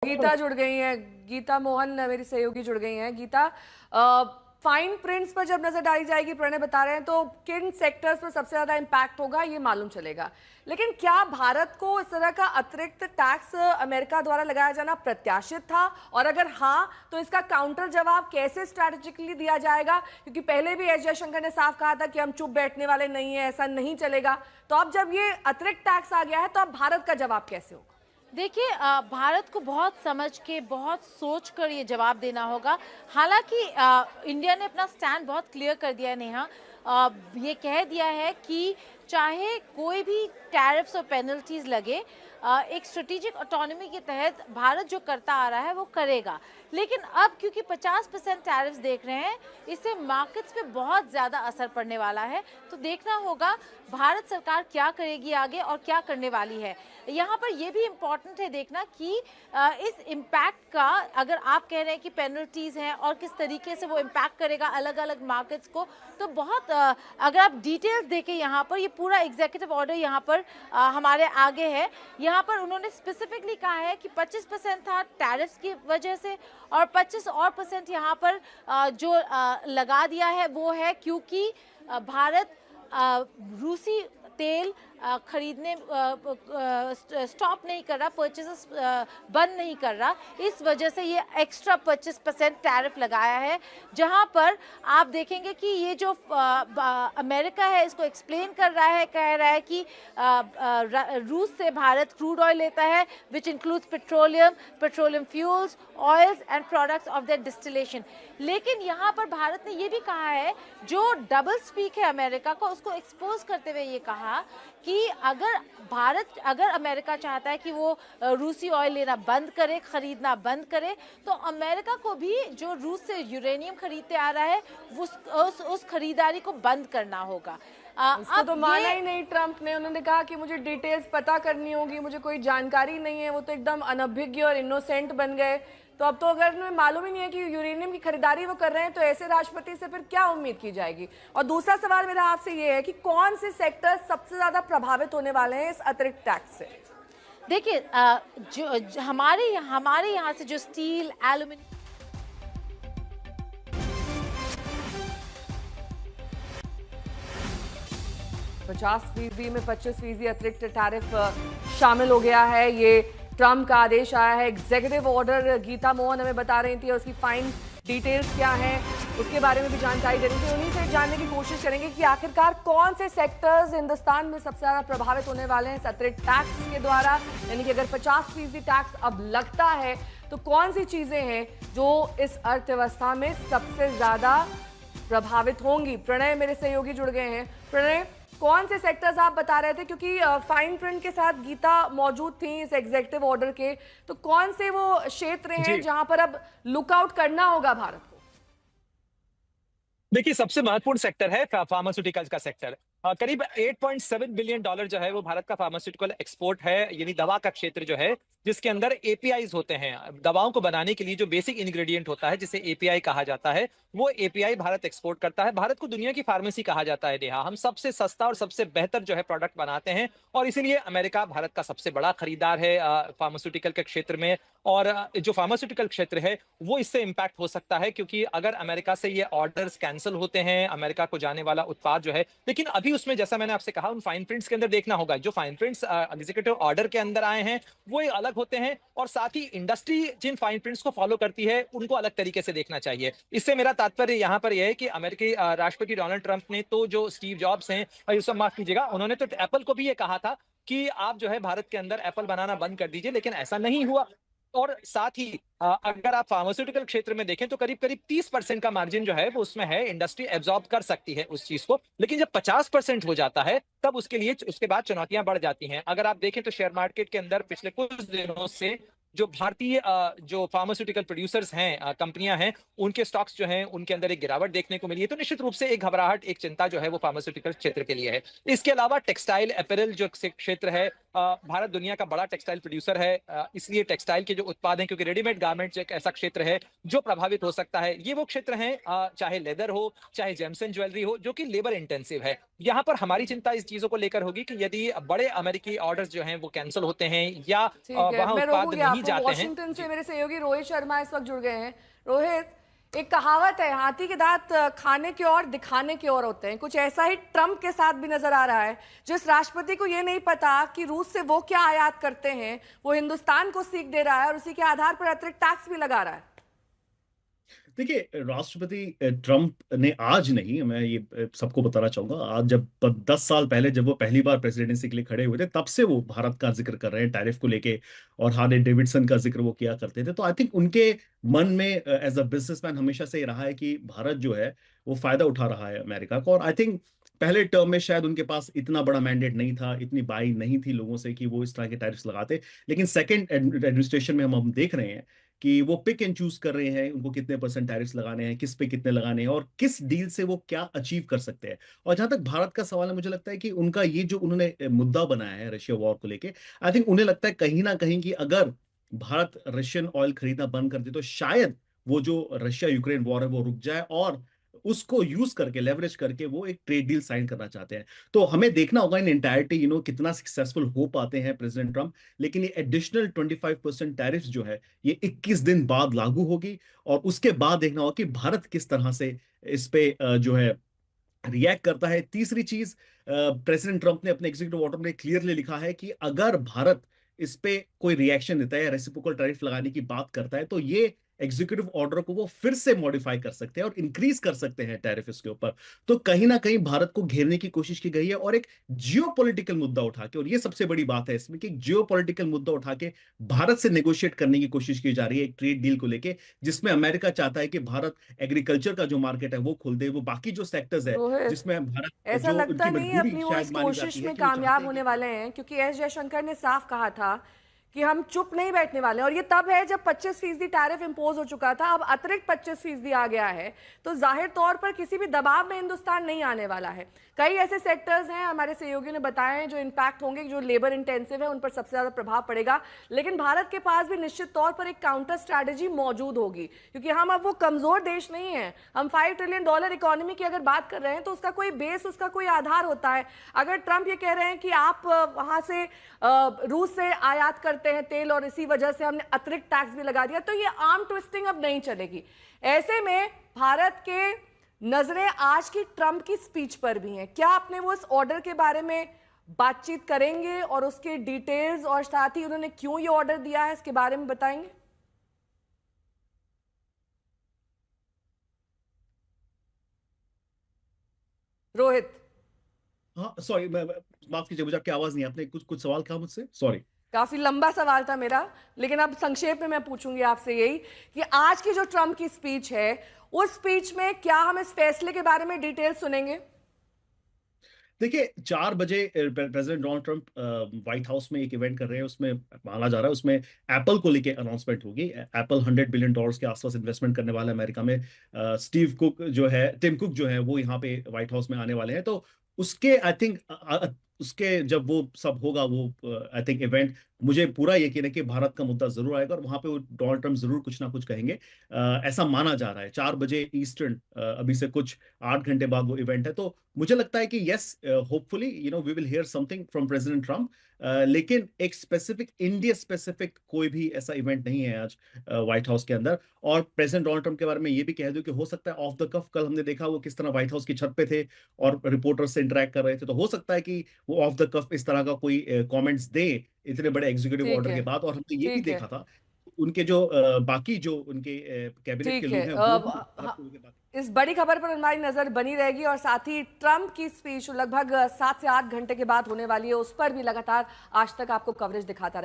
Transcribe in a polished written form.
गीता जुड़ गई हैं। गीता मोहन मेरी सहयोगी जुड़ गई हैं। गीता, फाइन प्रिंट्स पर जब नजर डाली जाएगी, प्रणय बता रहे हैं, तो किन सेक्टर्स पर सबसे ज्यादा इम्पैक्ट होगा ये मालूम चलेगा। लेकिन क्या भारत को इस तरह का अतिरिक्त टैक्स अमेरिका द्वारा लगाया जाना प्रत्याशित था, और अगर हाँ तो इसका काउंटर जवाब कैसे स्ट्रैटेजिकली दिया जाएगा? क्योंकि पहले भी एस जयशंकर ने साफ कहा था कि हम चुप बैठने वाले नहीं है, ऐसा नहीं चलेगा। तो अब जब ये अतिरिक्त टैक्स आ गया है तो अब भारत का जवाब कैसे होगा? देखिए, भारत को बहुत समझ के, बहुत सोच कर ये जवाब देना होगा। हालांकि इंडिया ने अपना स्टैंड बहुत क्लियर कर दिया है नेहा। ये कह दिया है कि चाहे कोई भी टैरिफ्स और पेनल्टीज लगे, एक स्ट्रेटेजिक ऑटोनॉमी के तहत भारत जो करता आ रहा है वो करेगा। लेकिन अब क्योंकि 50% टैरिफ्स देख रहे हैं, इससे मार्केट्स पे बहुत ज़्यादा असर पड़ने वाला है। तो देखना होगा भारत सरकार क्या करेगी आगे और क्या करने वाली है। यहाँ पर यह भी इम्पॉर्टेंट है देखना कि इस इम्पैक्ट का, अगर आप कह रहे हैं कि पेनल्टीज हैं और किस तरीके से वो इम्पैक्ट करेगा अलग अलग मार्केट्स को, तो बहुत अगर आप डिटेल्स देखें यहाँ पर, ये पूरा एग्जीक्यूटिव ऑर्डर यहाँ पर हमारे आगे है। यहाँ पर उन्होंने स्पेसिफिकली कहा है कि 25% था टैरिफ्स की वजह से, और 25% यहाँ पर जो लगा दिया है वो है क्योंकि भारत रूसी तेल खरीदने स्टॉप नहीं कर रहा, परचेसेस बंद नहीं कर रहा। इस वजह से ये एक्स्ट्रा 25% टैरिफ लगाया है, जहां पर आप देखेंगे कि ये जो अमेरिका है इसको एक्सप्लेन कर रहा है, कह रहा है कि रूस से भारत क्रूड ऑयल लेता है, which includes petroleum fuels, oils and products of that distillation. लेकिन यहाँ पर भारत ने ये भी कहा है, जो डबल स्पीक है अमेरिका को, उसको एक्सपोज करते हुए ये कहा कि अगर अमेरिका चाहता है कि वो रूसी ऑयल लेना बंद करे, खरीदना बंद करे, तो अमेरिका को भी जो रूस से यूरेनियम खरीदते आ रहा है उस खरीदारी को बंद करना होगा। उसको तो माना ही नहीं ट्रंप ने। उन्होंने कहा कि मुझे डिटेल्स पता करनी होगी, मुझे कोई जानकारी नहीं है। वो तो एकदम अनभिज्ञ और इनोसेंट बन गए। तो अब तो अगर उन्हें मालूम ही नहीं है कि यूरेनियम की खरीदारी वो कर रहे हैं, तो ऐसे राष्ट्रपति से फिर क्या उम्मीद की जाएगी? और दूसरा सवाल मेरा आपसे ये है कि कौन से सेक्टर सबसे ज्यादा प्रभावित होने वाले हैं इस अतिरिक्त टैक्स से? देखिए, जो हमारे यहाँ से जो स्टील, एल्यूमिनियम, 50% में 25% अतिरिक्त टैरिफ शामिल हो गया है। ये ट्रंप का आदेश आया है, एग्जीक्यूटिव ऑर्डर। गीता मोहन हमें बता रही थी, और उसकी फाइन डिटेल्स क्या हैं उसके बारे में भी जानकारी दे रही थी। उन्हीं से जानने की कोशिश करेंगे कि आखिरकार कौन से सेक्टर्स हिंदुस्तान में सबसे ज्यादा प्रभावित होने वाले हैं इस अतिरिक्त टैक्स के द्वारा। यानी कि अगर 50% टैक्स अब लगता है तो कौन सी चीजें हैं जो इस अर्थव्यवस्था में सबसे ज्यादा प्रभावित होंगी? प्रणय मेरे सहयोगी जुड़ गए हैं। प्रणय, कौन से सेक्टर्स आप बता रहे थे? क्योंकि फाइन प्रिंट के साथ गीता मौजूद थी इस एग्जीक्यूटिव ऑर्डर के, तो कौन से वो क्षेत्र हैं जहां पर अब लुकआउट करना होगा भारत को? देखिए, सबसे महत्वपूर्ण सेक्टर है फार्मास्यूटिकल्स का सेक्टर। करीब $8.7 बिलियन जो है वो भारत का फार्मास्यूटिकल एक्सपोर्ट है, यानी दवा का क्षेत्र जो है, जिसके अंदर एपीआईज होते हैं। दवाओं को बनाने के लिए जो बेसिक इंग्रेडिएंट होता है, जिसे एपीआई कहा जाता है, वो एपीआई भारत एक्सपोर्ट करता है। भारत को दुनिया की फार्मेसी कहा जाता है नेहा। हम सबसे सस्ता और सबसे बेहतर जो है प्रोडक्ट बनाते हैं, और इसीलिए अमेरिका भारत का सबसे बड़ा खरीदार है फार्मास्यूटिकल के क्षेत्र में। और जो फार्मास्यूटिकल क्षेत्र है वो इससे इंपैक्ट हो सकता है, क्योंकि अगर अमेरिका से ये ऑर्डर्स कैंसिल होते हैं, अमेरिका को जाने वाला उत्पाद जो है, लेकिन अभी उसमें जैसा मैंने आपसे कहा, उन फाइन प्रिंट्स के अंदर देखना होगा। जो फाइन प्रिंट्स एग्जीक्यूटिव ऑर्डर के अंदर आए हैं वो अलग होते हैं, और साथ ही इंडस्ट्री जिन फाइन प्रिंट्स को फॉलो करती है उनको अलग तरीके से देखना चाहिए। इससे मेरा तात्पर्य यहाँ पर यह है कि अमेरिकी राष्ट्रपति डोनाल्ड ट्रंप ने तो, जो स्टीव जॉब्स हैं, यूसुफ माफ कीजिएगा, उन्होंने तो एप्पल को भी ये कहा था कि आप जो है भारत के अंदर एप्पल बनाना बंद कर दीजिए, लेकिन ऐसा नहीं हुआ। और साथ ही अगर आप फार्मास्यूटिकल क्षेत्र में देखें तो करीब करीब 30% का मार्जिन जो है वो उसमें है, इंडस्ट्री एब्जॉर्ब कर सकती है उस चीज को। लेकिन जब 50% हो जाता है तब उसके बाद चुनौतियां बढ़ जाती हैं। अगर आप देखें तो शेयर मार्केट के अंदर पिछले कुछ दिनों से जो भारतीय जो फार्मास्यूटिकल प्रोड्यूसर्स हैं, कंपनियां हैं, उनके स्टॉक्स जो हैं उनके अंदर एक गिरावट देखने को मिली है। तो निश्चित रूप से एक घबराहट, एक चिंता जो है वो फार्मास्यूटिकल क्षेत्र के लिए है। इसके अलावा टेक्सटाइल अपैरल जो क्षेत्र है, भारत दुनिया का बड़ा टेक्सटाइल प्रोड्यूसर है, इसलिए टेक्सटाइल के जो उत्पाद हैं, क्योंकि रेडीमेड गारमेंट्स एक ऐसा क्षेत्र है जो प्रभावित हो सकता है। ये वो क्षेत्र हैं, चाहे लेदर हो, चाहे जेम्स एंड ज्वेलरी हो, जो कि लेबर इंटेंसिव है। यहाँ पर हमारी चिंता इस चीजों को लेकर होगी कि यदि बड़े अमेरिकी ऑर्डर्स जो हैं वो कैंसिल होते हैं या ठीक है, वहां मैं उत्पाद रोकूंगी नहीं आपको। जाते हैं। वॉशिंगटन से मेरे सहयोगी रोहित शर्मा इस वक्त जुड़ गए हैं। रोहित, एक कहावत है, हाथी के दांत खाने के और दिखाने के और होते हैं। कुछ ऐसा ही ट्रंप के साथ भी नजर आ रहा है। जिस राष्ट्रपति को ये नहीं पता कि रूस से वो क्या आयात करते हैं, वो हिंदुस्तान को सीख दे रहा है और उसी के आधार पर अतिरिक्त टैक्स भी लगा रहा है। देखिए, राष्ट्रपति ट्रंप ने आज नहीं, मैं ये सबको बताना चाहूंगा, आज जब 10 साल पहले जब वो पहली बार प्रेसिडेंसी के लिए खड़े हुए थे, तब से वो भारत का जिक्र कर रहे हैं टैरिफ को लेके, और हार्ले डेविडसन का जिक्र वो किया करते थे। तो आई थिंक उनके मन में एज अ बिजनेसमैन हमेशा से ये रहा है कि भारत जो है वो फायदा उठा रहा है अमेरिका का। और आई थिंक पहले टर्म में शायद उनके पास इतना बड़ा मैंडेट नहीं था, इतनी बाई नहीं थी लोगों से कि वो इस तरह के टैरिफ्स लगाते। लेकिन सेकेंड एडमिनिस्ट्रेशन में हम देख रहे हैं कि वो पिक एंड चूज कर रहे हैं उनको कितने परसेंट टैरिफ्स लगाने हैं, किस पे कितने लगाने हैं, और किस डील से वो क्या अचीव कर सकते हैं। और जहां तक भारत का सवाल है, मुझे लगता है कि उनका ये जो उन्होंने मुद्दा बनाया है रशिया वॉर को लेके, आई थिंक उन्हें लगता है कहीं ना कहीं कि अगर भारत रशियन ऑयल खरीदना बंद कर दे तो शायद वो जो रशिया यूक्रेन वॉर है वो रुक जाए, और उसको यूज करके, लेवरेज करके वो एक ट्रेड डील साइन करना चाहते हैं। तो हमें देखना होगा इन एंटायरिटी कितना सक्सेसफुल हो पाते हैं प्रेसिडेंट ट्रंप। लेकिन ये एडिशनल 25% टैरिफ जो है ये 21 दिन बाद लागू होगी, और उसके बाद देखना होगा कि भारत किस तरह से इस पे जो है रिएक्ट करता है। तीसरी चीज, प्रेसिडेंट ट्रंप ने अपने एग्जीक्यूटिव ऑर्डर में क्लियरली लिखा है कि अगर भारत इस पे कोई रिएक्शन देता है या रेसिप्रोकल टैरिफ लगाने की बात करता है, तो ये एग्जीक्यूटिव ऑर्डर को वो फिर से मॉडिफाई कर सकते हैं और इंक्रीज कर सकते हैं टैरिफ इसके ऊपर। तो कहीं ना कहीं भारत को घेरने की कोशिश की गई है, और एक जियोपॉलिटिकल मुद्दा उठा के, और ये सबसे बड़ी बात है इसमें कि जियोपॉलिटिकल मुद्दा उठा के भारत से नेगोशिएट करने की कोशिश की जा रही है एक ट्रेड डील को लेके, जिसमें अमेरिका चाहता है कि भारत एग्रीकल्चर का जो मार्केट है वो खोल दे, वो बाकी जो सेक्टर्स है रोहित, जिसमें भारत ऐसा जो लगता उनकी नहीं है मजबूरी अपनी वो शायद इस मानी कोशिश जाती है में कि वो चाहते कामयाब हैं होने कि वाले हैं, क्योंकि एस जयशंकर ने साफ कहा था कि हम चुप नहीं बैठने वाले हैं। और ये तब है जब 25% टैरिफ इंपोज हो चुका था, अब अतिरिक्त 25% आ गया है, तो जाहिर तौर पर किसी भी दबाव में हिंदुस्तान नहीं आने वाला है। कई ऐसे सेक्टर्स हैं, हमारे सहयोगियों ने बताए हैं, जो इम्पैक्ट होंगे, जो लेबर इंटेंसिव है, उन पर सबसे ज्यादा प्रभाव पड़ेगा। लेकिन भारत के पास भी निश्चित तौर पर एक काउंटर स्ट्रैटेजी मौजूद होगी, क्योंकि हम अब वो कमजोर देश नहीं है। हम $5 ट्रिलियन इकोनॉमी की अगर बात कर रहे हैं तो उसका कोई बेस, उसका कोई आधार होता है। अगर ट्रंप ये कह रहे हैं कि आप वहां से रूस से आयात करते हैं तेल और इसी वजह से हमने अतिरिक्त टैक्स भी लगा दिया, तो ये आर्म ट्विस्टिंग अब नहीं चलेगी। ऐसे में भारत के नजरें आज की ट्रंप की स्पीच पर भी हैं। क्या आपने वो इस ऑर्डर के बारे में बातचीत करेंगे और उसके डिटेल्स और साथ ही उन्होंने क्यों ये ऑर्डर दिया है इसके बारे में बताएंगे? रोहित, हाँ सॉरी, माफ कीजिए, मुझे आपकी आवाज नहीं, आपने कुछ कुछ सवाल कहा मुझसे, सॉरी। काफी लंबा सवाल था मेरा, लेकिन अब संक्षेप में मैं पूछूंगी आपसे यही कि आज की जो ट्रंप की स्पीच है, उस स्पीच में क्या हम इस फैसले के बारे में डिटेल सुनेंगे? देखिए, 4 बजे president Donald Trump white house में एक इवेंट कर रहे हैं, उसमें माना जा रहा है उसमें एप्पल को लेके अनाउंसमेंट होगी। एप्पल $100 बिलियन के आसपास इन्वेस्टमेंट करने वाला है अमेरिका में। स्टीव कुक जो है, टिम कुक जो है, वो यहाँ पे व्हाइट हाउस में आने वाले हैं। तो उसके आई थिंक उसके जब वो सब होगा, वो आई थिंक इवेंट, मुझे पूरा यकीन है कि भारत का मुद्दा जरूर आएगा और वहां पे वो डोनाल्ड ट्रंप जरूर कुछ ना कुछ कहेंगे। ऐसा माना जा रहा है। 4 बजे ईस्टर्न, अभी से कुछ 8 घंटे बाद वो इवेंट है। तो मुझे लगता है कि yes, hopefully we will hear something from president Trump. लेकिन एक स्पेसिफिक, इंडिया स्पेसिफिक कोई भी ऐसा इवेंट नहीं है आज व्हाइट हाउस के अंदर। और प्रेसिडेंट डोनाल्ड ट्रंप के बारे में ये भी कह दूं कि हो सकता है ऑफ द कफ, कल हमने देखा वो किस तरह व्हाइट हाउस की छत पे थे और रिपोर्टर से इंटरेक्ट कर रहे थे, तो हो सकता है कि वो ऑफ द कफ इस तरह का कोई कमेंट्स दे इतने बड़े एग्जीक्यूटिव ठीक ऑर्डर है, के बाद। और हमने ये भी ठीक है, देखा था उनके जो बाकी जो उनके कैबिनेट के ठीक लोग है। हैं वो भी भारत को लेके बात। इस बड़ी खबर पर हमारी नजर बनी रहेगी, और साथ ही ट्रंप की स्पीच लगभग 7 से 8 घंटे के बाद होने वाली है, उस पर भी लगातार आज तक आपको कवरेज दिखाता रहेगा।